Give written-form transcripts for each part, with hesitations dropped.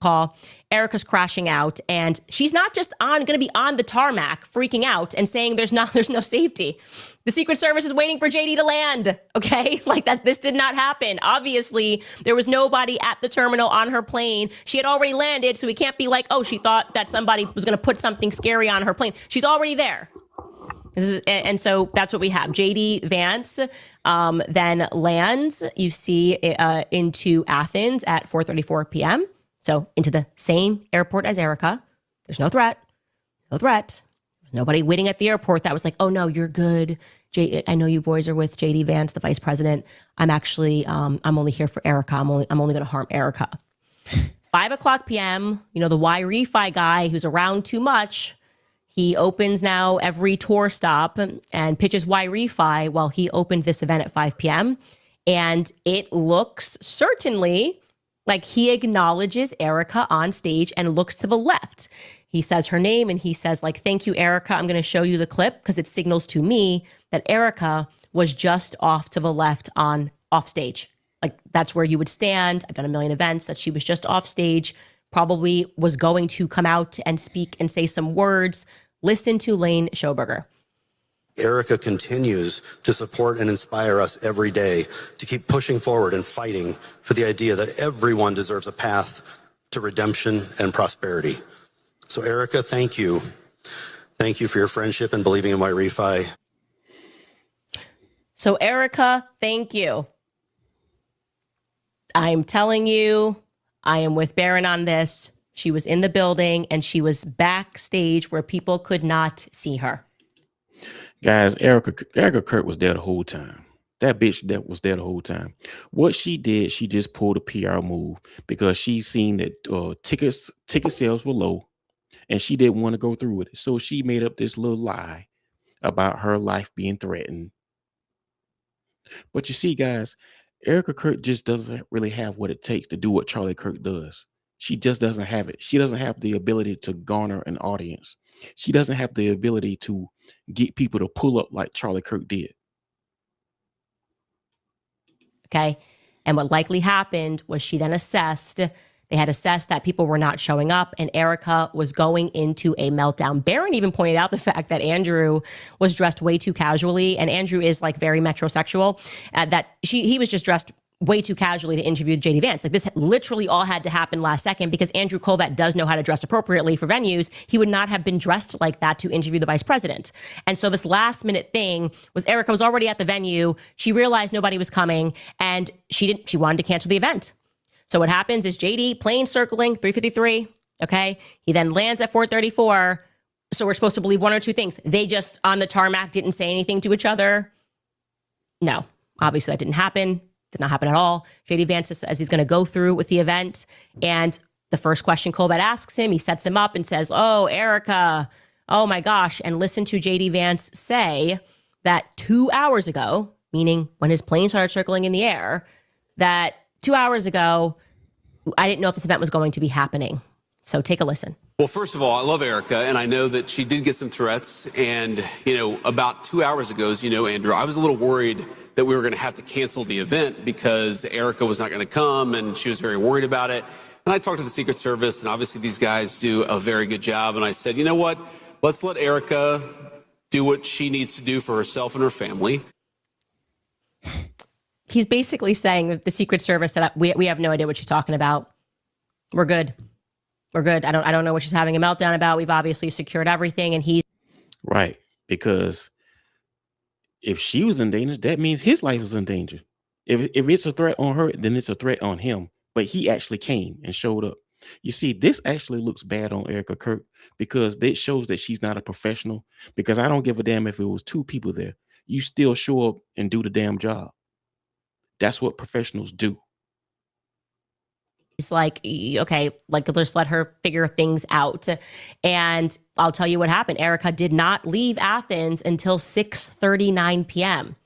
call, Erika's crashing out, and she's not just going to be on the tarmac freaking out and saying there's no safety. The Secret Service is waiting for JD to land, okay? Like that, this did not happen. Obviously, there was nobody at the terminal on her plane. She had already landed, so we can't be like, oh, she thought that somebody was going to put something scary on her plane. She's already there. And so that's what we have. JD Vance then lands, you see, into Athens at 4:34 p.m., so into the same airport as Erika. There's no threat. There's nobody waiting at the airport that was like, oh, no, you're good. I know you boys are with JD Vance, the vice president. I'm actually, I'm only here for Erika. I'm only going to harm Erika. 5:00 p.m., the Y-Refi guy who's around too much, he opens now every tour stop and pitches Y-Refi while he opened this event at 5 p.m. And it looks certainly like he acknowledges Erika on stage and looks to the left. He says her name and he says, like, thank you, Erika. I'm going to show you the clip because it signals to me that Erika was just off to the left off stage. Like, that's where you would stand. I've done a million events that she was just off stage, probably was going to come out and speak and say some words. Listen to Lane Schoberger. Erika continues to support and inspire us every day to keep pushing forward and fighting for the idea that everyone deserves a path to redemption and prosperity. So Erika, thank you. Thank you for your friendship and believing in Y-Refi. So Erika, thank you. I'm telling you, I am with Barron on this. She was in the building and she was backstage where people could not see her. Guys, Erika Kirk was there the whole time. That bitch that was there the whole time. What she did, she just pulled a PR move because she seen that ticket sales were low and she didn't want to go through with it. So she made up this little lie about her life being threatened. But you see, guys, Erika Kirk just doesn't really have what it takes to do what Charlie Kirk does. She just doesn't have it. She doesn't have the ability to garner an audience. She doesn't have the ability to get people to pull up like Charlie Kirk did. Okay. And what likely happened was she then they had assessed that people were not showing up and Erika was going into a meltdown. Barron even pointed out the fact that Andrew was dressed way too casually, and Andrew is like very metrosexual, that he was just dressed way too casually to interview JD Vance. Like, this literally all had to happen last second because Andrew Colvett does know how to dress appropriately for venues. He would not have been dressed like that to interview the vice president. And so this last minute thing was Erika was already at the venue. She realized nobody was coming and she wanted to cancel the event. So what happens is JD plane circling 3:53. Okay. He then lands at 4:34. So we're supposed to believe one or two things. They just on the tarmac didn't say anything to each other. No, obviously that didn't happen. Did not happen at all. JD Vance says he's going to go through with the event. And the first question Colbert asks him, he sets him up and says, oh, Erika, oh my gosh. And listen to JD Vance say that 2 hours ago, meaning when his plane started circling in the air, that 2 hours ago, I didn't know if this event was going to be happening. So take a listen. Well, first of all, I love Erika, and I know that she did get some threats. And, about 2 hours ago, as you know, Andrew, I was a little worried that we were going to have to cancel the event because Erika was not going to come, and she was very worried about it. And I talked to the Secret Service, and obviously these guys do a very good job. And I said, you know what? Let's let Erika do what she needs to do for herself and her family. He's basically saying that the Secret Service said, we have no idea what she's talking about. We're good. We're good. I don't know what she's having a meltdown about. We've obviously secured everything. And he's right. Because if she was in danger, that means his life was in danger. If it's a threat on her, then it's a threat on him. But he actually came and showed up. You see, this actually looks bad on Erika Kirk because it shows that she's not a professional. Because I don't give a damn if it was two people there. You still show up and do the damn job. That's what professionals do. It's like, okay, like just let her figure things out. And I'll tell you what happened. Erika did not leave Athens until 6:39 p.m.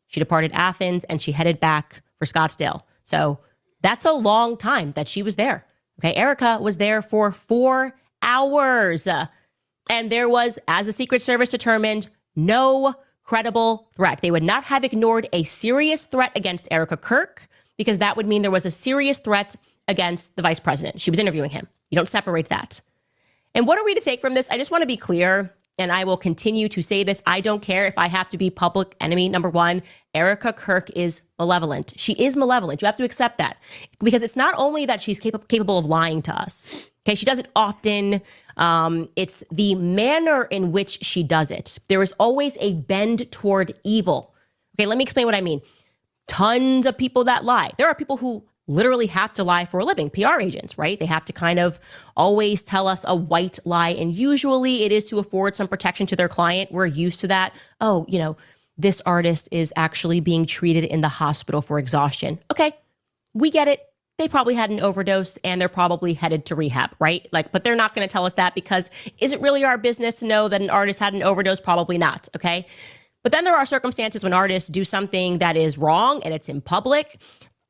She departed Athens and she headed back for Scottsdale. So that's a long time that she was there. Okay, Erika was there for 4 hours. And there was, as the Secret Service determined, no credible threat. They would not have ignored a serious threat against Erika Kirk because that would mean there was a serious threat against the vice president. She was interviewing him. You don't separate that. And what are we to take from this? I just want to be clear, and I will continue to say this. I don't care if I have to be public enemy number one. Erika Kirk is malevolent. She is malevolent. You have to accept that, because it's not only that she's capable of lying to us. Okay, she does it often. It's the manner in which she does it. There is always a bend toward evil. Okay, let me explain what I mean. Tons of people that lie. There are people who literally have to lie for a living, PR agents, right? They have to kind of always tell us a white lie. And usually it is to afford some protection to their client. We're used to that. Oh, this artist is actually being treated in the hospital for exhaustion. Okay, we get it. They probably had an overdose and they're probably headed to rehab, right? But they're not going to tell us that, because is it really our business to know that an artist had an overdose? Probably not, okay? But then there are circumstances when artists do something that is wrong and it's in public.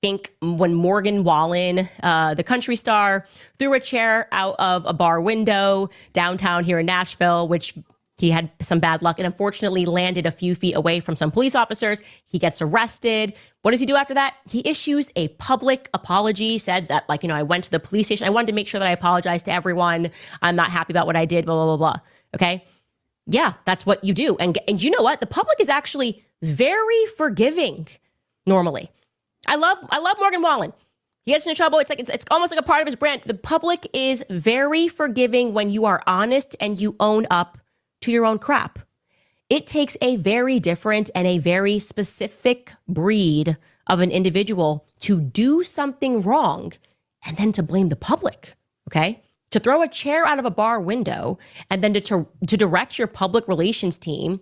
Think when Morgan Wallen, the country star, threw a chair out of a bar window downtown here in Nashville, which he had some bad luck and unfortunately landed a few feet away from some police officers. He gets arrested. What does he do after that? He issues a public apology, said that, I went to the police station. I wanted to make sure that I apologized to everyone. I'm not happy about what I did, blah, blah, blah, blah. Okay? Yeah, that's what you do. And you know what? The public is actually very forgiving normally. I love Morgan Wallen. He gets into trouble. It's almost like a part of his brand. The public is very forgiving when you are honest and you own up to your own crap. It takes a very different and a very specific breed of an individual to do something wrong and then to blame the public, okay? To throw a chair out of a bar window and then to direct your public relations team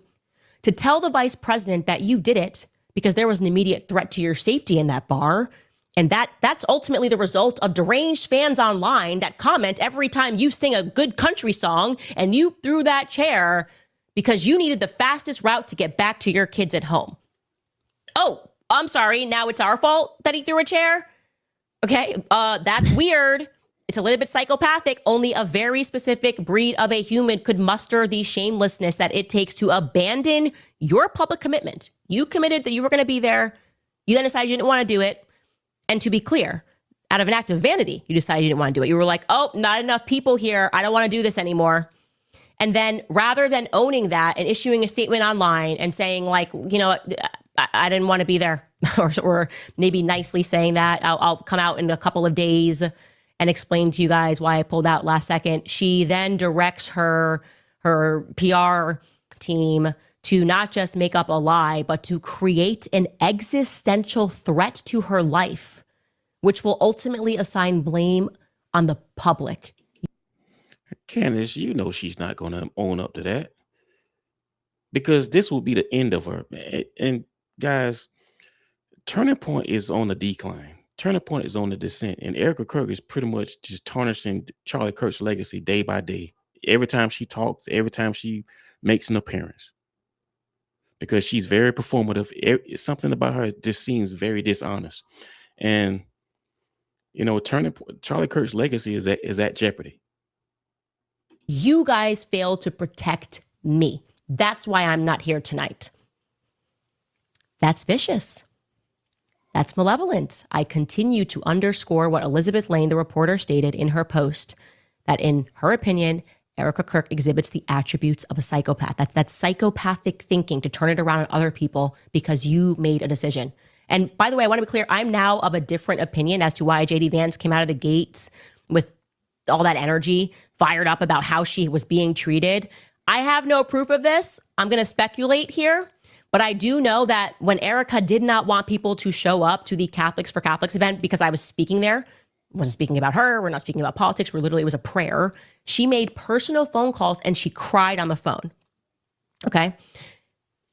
to tell the vice president that you did it because there was an immediate threat to your safety in that bar. And that's ultimately the result of deranged fans online that comment every time you sing a good country song and you threw that chair because you needed the fastest route to get back to your kids at home. Oh, I'm sorry. Now it's our fault that he threw a chair? Okay, that's weird. It's a little bit psychopathic. Only a very specific breed of a human could muster the shamelessness that it takes to abandon your public commitment. You committed that you were going to be there. You then decided you didn't want to do it. And to be clear, out of an act of vanity, you decided you didn't want to do it. You were like, oh, not enough people here. I don't want to do this anymore. And then rather than owning that and issuing a statement online and saying I didn't want to be there, or maybe nicely saying that, I'll come out in a couple of days and explain to you guys why I pulled out last second. She then directs her PR team to not just make up a lie, but to create an existential threat to her life, which will ultimately assign blame on the public. Candace, she's not going to own up to that, because this will be the end of her. And guys, Turning Point is on the decline. Turning Point is on the descent. And Erika Kirk is pretty much just tarnishing Charlie Kirk's legacy day by day. Every time she talks, every time she makes an appearance. Because she's very performative. Something about her just seems very dishonest. And, Charlie Kirk's legacy is at jeopardy. You guys failed to protect me. That's why I'm not here tonight. That's vicious. That's malevolent. I continue to underscore what Elizabeth Lane, the reporter, stated in her post, that in her opinion, Erika Kirk exhibits the attributes of a psychopath. That's psychopathic thinking to turn it around on other people because you made a decision. And by the way, I want to be clear, I'm now of a different opinion as to why JD Vance came out of the gates with all that energy, fired up about how she was being treated. I have no proof of this. I'm going to speculate here. But I do know that when Erika did not want people to show up to the Catholics for Catholics event because I was speaking there, I wasn't speaking about her, we're not speaking about politics, it was a prayer. She made personal phone calls and she cried on the phone. Okay.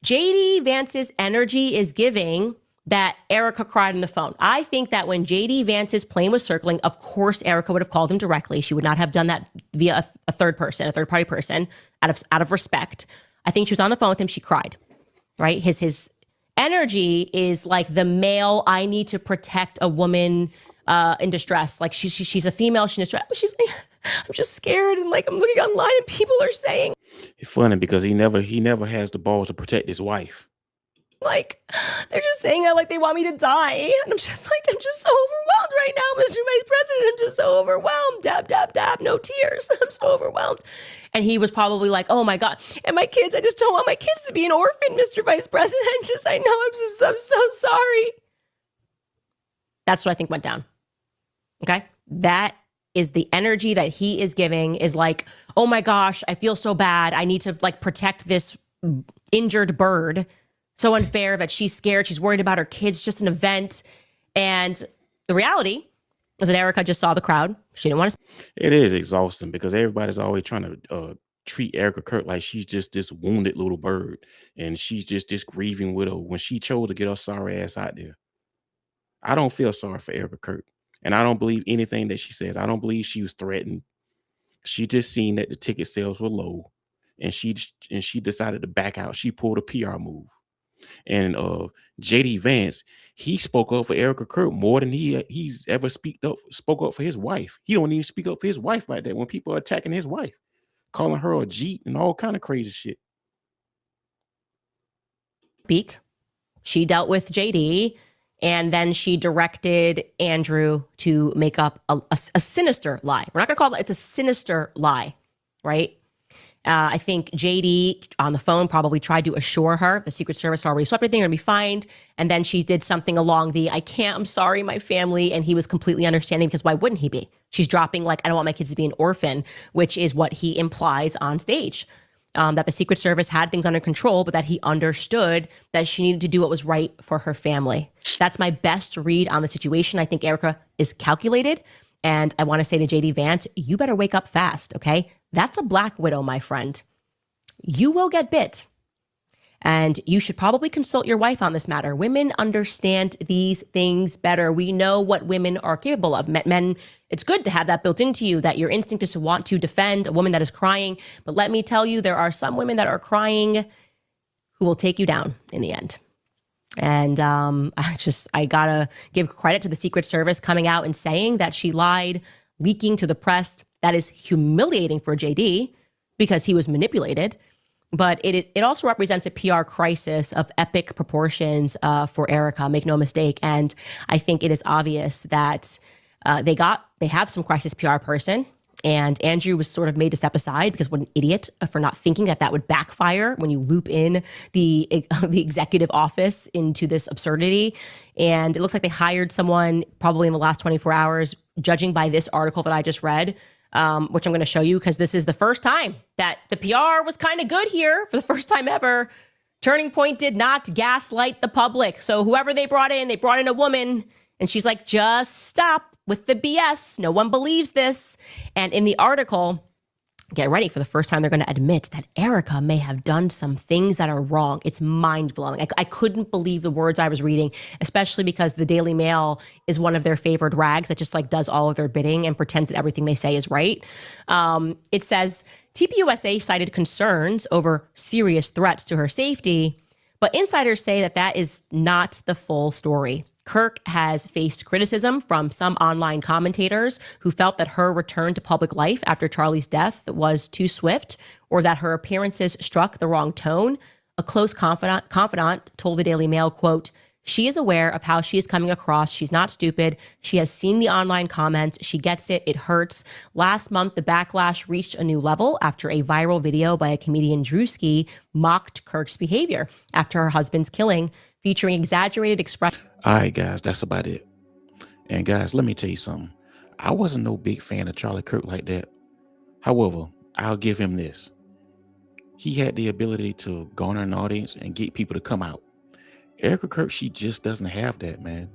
JD Vance's energy is giving that Erika cried on the phone. I think that when JD Vance's plane was circling, of course, Erika would have called him directly. She would not have done that via a third party person, out of respect. I think she was on the phone with him. She cried. Right? His energy is like the male, I need to protect a woman in distress. Like she's a female, she's in distress. But she's like, I'm just scared, and I'm looking online and people are saying. It's funny because he never has the balls to protect his wife. Like, they're just saying that like they want me to die. And I'm just so overwhelmed right now, Mr. Vice President. I'm just so overwhelmed. Dab, dab, dab, no tears. I'm so overwhelmed. And he was probably like, oh my God. And my kids, I just don't want my kids to be an orphan, Mr. Vice President. I'm so sorry. That's what I think went down. Okay? That is the energy that he is giving is like, oh my gosh, I feel so bad. I need to like protect this injured bird. So unfair that she's scared. She's worried about her kids, just an event. And the reality was that Erika just saw the crowd. She didn't want to. It is exhausting because everybody's always trying to treat Erika Kirk like she's just this wounded little bird and she's just this grieving widow when she chose to get her sorry ass out there. I don't feel sorry for Erika Kirk. And I don't believe anything that she says. I don't believe she was threatened. She just seen that the ticket sales were low and she decided to back out. She pulled a PR move. And JD Vance, he spoke up for Erika Kirk more than he's ever spoke up for his wife. He don't even speak up for his wife like that when people are attacking his wife, calling her a Jeet and all kind of crazy shit. Speak. She dealt with JD, and then she directed Andrew to make up a sinister lie. We're not going to call it, it's a sinister lie, right? I think JD on the phone probably tried to assure her the Secret Service already swept everything, going to be fine. And then she did something along the, I'm sorry, my family. And he was completely understanding because why wouldn't he be? She's dropping like, I don't want my kids to be an orphan, which is what he implies on stage. That the Secret Service had things under control, but that he understood that she needed to do what was right for her family. That's my best read on the situation. I think Erika is calculated. And I want to say to JD Vance, you better wake up fast, okay? That's a black widow, my friend. You will get bit. And you should probably consult your wife on this matter. Women understand these things better. We know what women are capable of. Men, it's good to have that built into you, that your instinct is to want to defend a woman that is crying. But let me tell you, there are some women that are crying who will take you down in the end. And I gotta give credit to the Secret Service coming out and saying that she lied, leaking to the press. That is humiliating for JD because he was manipulated. But it also represents a PR crisis of epic proportions for Erika, make no mistake. And I think it is obvious that they have some crisis PR person. And Andrew was sort of made to step aside because what an idiot for not thinking that would backfire when you loop in the executive office into this absurdity. And it looks like they hired someone probably in the last 24 hours, judging by this article that I just read, which I'm going to show you because this is the first time that the PR was kind of good here for the first time ever. Turning Point did not gaslight the public. So whoever they brought in a woman and she's like, just stop with the BS. No one believes this. And in the article, get ready, for the first time, they're going to admit that Erika may have done some things that are wrong. It's mind-blowing. I couldn't believe the words I was reading, especially because the Daily Mail is one of their favored rags that just like does all of their bidding and pretends that everything they say is right. It says, TPUSA cited concerns over serious threats to her safety, but insiders say that is not the full story. Kirk has faced criticism from some online commentators who felt that her return to public life after Charlie's death was too swift or that her appearances struck the wrong tone. A close confidant told the Daily Mail, quote, she is aware of how she is coming across. She's not stupid. She has seen the online comments. She gets it. It hurts. Last month, the backlash reached a new level after a viral video by a comedian, Drewski, mocked Kirk's behavior after her husband's killing, featuring exaggerated expressions. All right, guys, that's about it. And guys, let me tell you something. I wasn't no big fan of Charlie Kirk like that. However, I'll give him this. He had the ability to garner an audience and get people to come out. Erika Kirk, she just doesn't have that, man.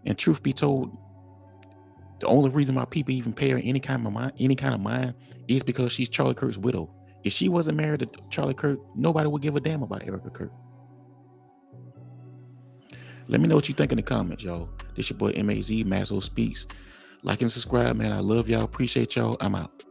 And truth be told, the only reason why people even pay her any kind of mind is because she's Charlie Kirk's widow. If she wasn't married to Charlie Kirk, nobody would give a damn about Erika Kirk. Let me know what you think in the comments, y'all. This your boy MAZ, Mazzo Speaks. Like and subscribe, man. I love y'all. Appreciate y'all. I'm out.